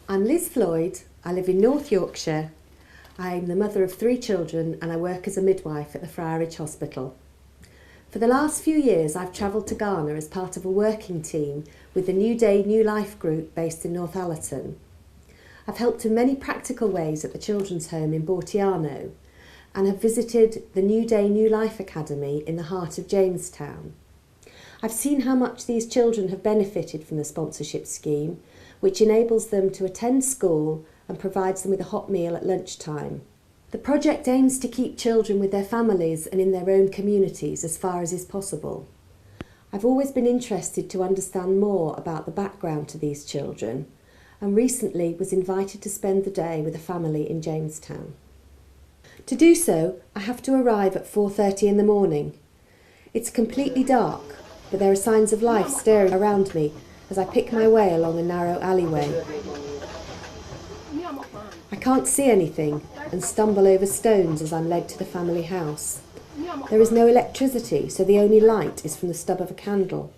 I'm Liz Floyd. I live in North Yorkshire. I'm the mother of 3 children and I work as a midwife at the Friarage Hospital. For the last few years I've travelled to Ghana as part of a working team with the New Day New Life group based in Northallerton. I've helped in many practical ways at the children's home in Bortiano and have visited the New Day New Life Academy in the heart of Jamestown. I've seen how much these children have benefited from the sponsorship scheme, which enables them to attend school and provides them with a hot meal at lunchtime. The project aims to keep children with their families and in their own communities as far as is possible. I've always been interested to understand more about the background to these children and recently was invited to spend the day with a family in Jamestown. To do so, I have to arrive at 4:30 in the morning. It's completely dark, but there are signs of life stirring around me as I pick my way along a narrow alleyway. I can't see anything and stumble over stones as I'm led to the family house. There is no electricity, so the only light is from the stub of a candle.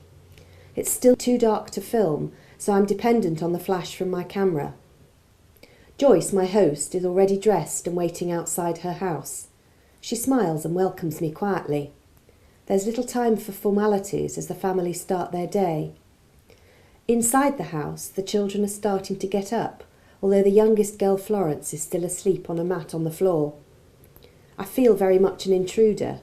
It's still too dark to film, so I'm dependent on the flash from my camera. Joyce, my host, is already dressed and waiting outside her house. She smiles and welcomes me quietly. There's little time for formalities as the family start their day. Inside the house, the children are starting to get up, although the youngest girl, Florence, is still asleep on a mat on the floor. I feel very much an intruder.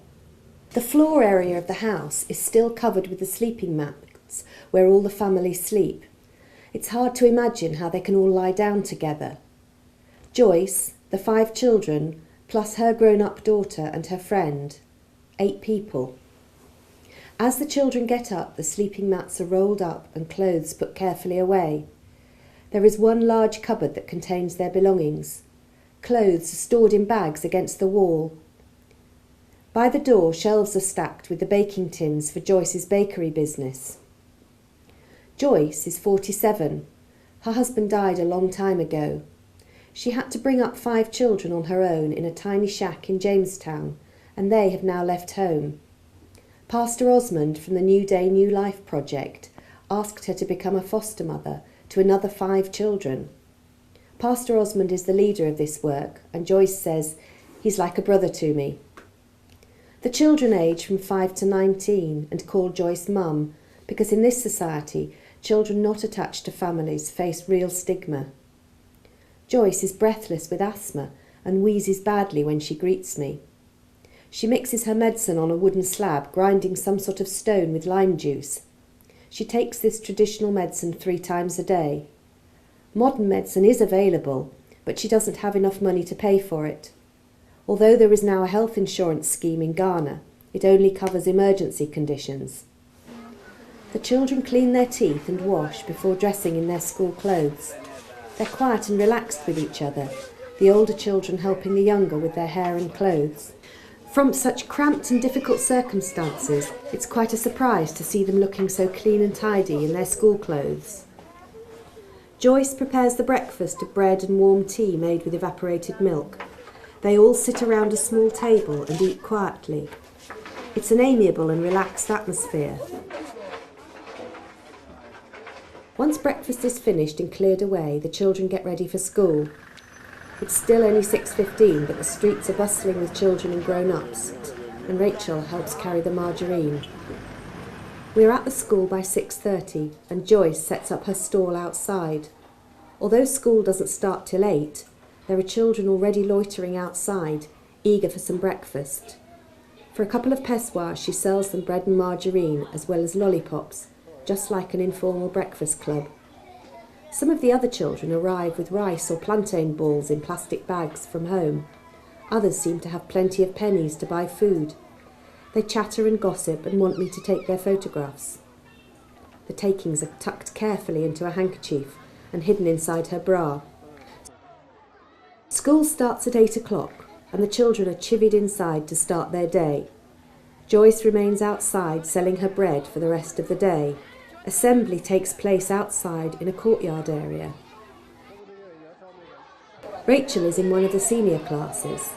The floor area of the house is still covered with the sleeping mats where all the family sleep. It's hard to imagine how they can all lie down together. Joyce, the 5 children, plus her grown-up daughter and her friend, 8 people. As the children get up, the sleeping mats are rolled up and clothes put carefully away. There is one large cupboard that contains their belongings. Clothes are stored in bags against the wall. By the door, shelves are stacked with the baking tins for Joyce's bakery business. Joyce is 47. Her husband died a long time ago. She had to bring up 5 children on her own in a tiny shack in Jamestown, and they have now left home. Pastor Osmond from the New Day New Life project asked her to become a foster mother to another 5 children. Pastor Osmond is the leader of this work, and Joyce says, "He's like a brother to me." The children age from 5 to 19 and call Joyce Mum because in this society, children not attached to families face real stigma. Joyce is breathless with asthma and wheezes badly when she greets me. She mixes her medicine on a wooden slab, grinding some sort of stone with lime juice. She takes this traditional medicine 3 times a day. Modern medicine is available, but she doesn't have enough money to pay for it. Although there is now a health insurance scheme in Ghana, it only covers emergency conditions. The children clean their teeth and wash before dressing in their school clothes. They're quiet and relaxed with each other, the older children helping the younger with their hair and clothes. From such cramped and difficult circumstances, it's quite a surprise to see them looking so clean and tidy in their school clothes. Joyce prepares the breakfast of bread and warm tea made with evaporated milk. They all sit around a small table and eat quietly. It's an amiable and relaxed atmosphere. Once breakfast is finished and cleared away, the children get ready for school. It's still only 6:15, but the streets are bustling with children and grown-ups, and Rachel helps carry the margarine. We're at the school by 6:30, and Joyce sets up her stall outside. Although school doesn't start till 8, there are children already loitering outside, eager for some breakfast. For a couple of pesewas, she sells them bread and margarine, as well as lollipops, just like an informal breakfast club. Some of the other children arrive with rice or plantain balls in plastic bags from home. Others seem to have plenty of pennies to buy food. They chatter and gossip and want me to take their photographs. The takings are tucked carefully into a handkerchief and hidden inside her bra. School starts at 8 o'clock and the children are chivied inside to start their day. Joyce remains outside selling her bread for the rest of the day. Assembly takes place outside in a courtyard area. Rachel is in one of the senior classes.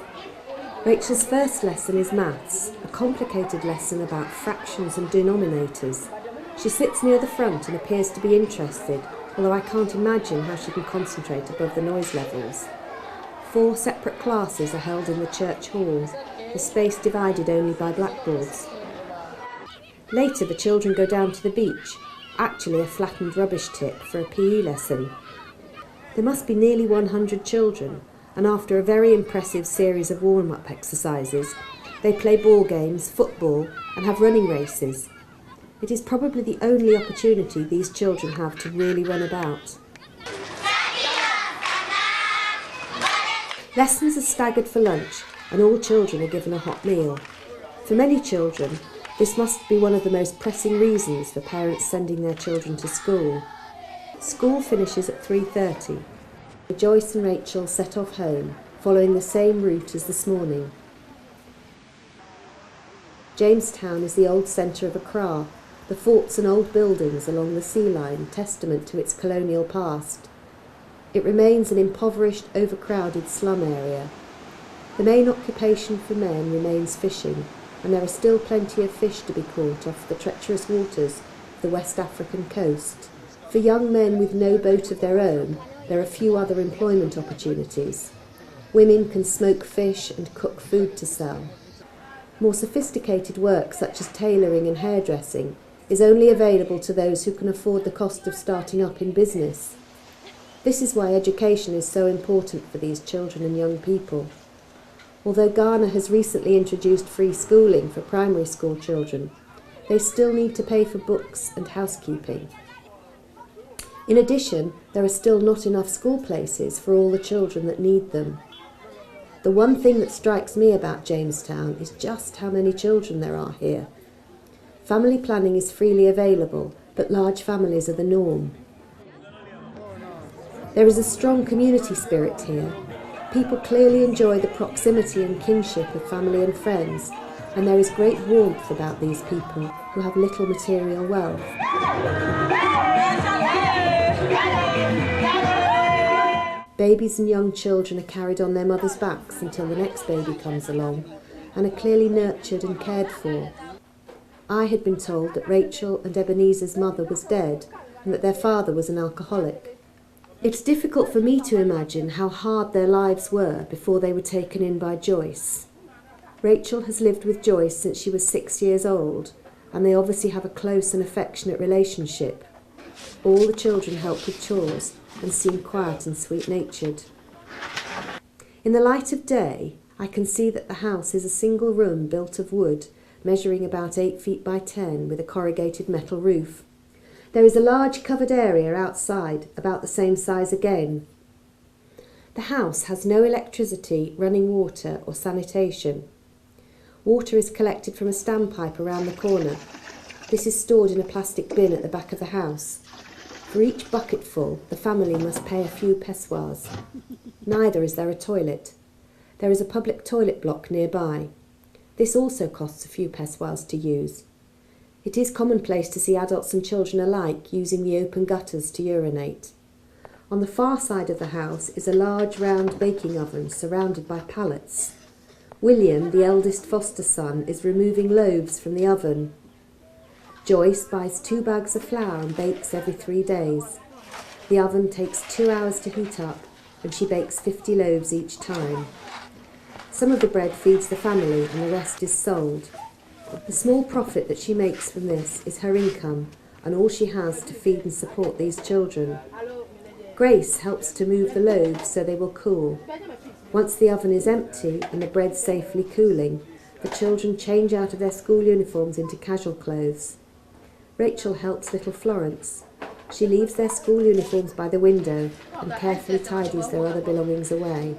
Rachel's first lesson is maths, a complicated lesson about fractions and denominators. She sits near the front and appears to be interested, although I can't imagine how she can concentrate above the noise levels. 4 separate classes are held in the church hall, the space divided only by blackboards. Later the children go down to the beach, actually a flattened rubbish tip, for a PE lesson. There must be nearly 100 children, and after a very impressive series of warm-up exercises, they play ball games, football, and have running races. It is probably the only opportunity these children have to really run about. Lessons are staggered for lunch, and all children are given a hot meal. For many children, this must be one of the most pressing reasons for parents sending their children to school. School finishes at 3:30. Joyce and Rachel set off home, following the same route as this morning. Jamestown is the old centre of Accra, the forts and old buildings along the sea line, testament to its colonial past. It remains an impoverished, overcrowded slum area. The main occupation for men remains fishing, and there are still plenty of fish to be caught off the treacherous waters of the West African coast. For young men with no boat of their own, there are few other employment opportunities. Women can smoke fish and cook food to sell. More sophisticated work, such as tailoring and hairdressing, is only available to those who can afford the cost of starting up in business. This is why education is so important for these children and young people. Although Ghana has recently introduced free schooling for primary school children, they still need to pay for books and housekeeping. In addition, there are still not enough school places for all the children that need them. The one thing that strikes me about Jamestown is just how many children there are here. Family planning is freely available, but large families are the norm. There is a strong community spirit here. People clearly enjoy the proximity and kinship of family and friends, and there is great warmth about these people who have little material wealth. Babies and young children are carried on their mothers' backs until the next baby comes along, and are clearly nurtured and cared for. I had been told that Rachel and Ebenezer's mother was dead, and that their father was an alcoholic. It's difficult for me to imagine how hard their lives were before they were taken in by Joyce. Rachel has lived with Joyce since she was 6 years old, and they obviously have a close and affectionate relationship. All the children help with chores and seem quiet and sweet-natured. In the light of day, I can see that the house is a single room built of wood, measuring about 8 feet by 10, with a corrugated metal roof. There is a large covered area outside, about the same size again. The house has no electricity, running water or sanitation. Water is collected from a standpipe around the corner. This is stored in a plastic bin at the back of the house. For each bucketful, the family must pay a few pesewas. Neither is there a toilet. There is a public toilet block nearby. This also costs a few pesewas to use. It is commonplace to see adults and children alike using the open gutters to urinate. On the far side of the house is a large round baking oven surrounded by pallets. William, the eldest foster son, is removing loaves from the oven. Joyce buys 2 bags of flour and bakes every 3 days. The oven takes 2 hours to heat up, and she bakes 50 loaves each time. Some of the bread feeds the family and the rest is sold. The small profit that she makes from this is her income and all she has to feed and support these children. Grace helps to move the loaves so they will cool. Once the oven is empty and the bread safely cooling, the children change out of their school uniforms into casual clothes. Rachel helps little Florence. She leaves their school uniforms by the window and carefully tidies their other belongings away.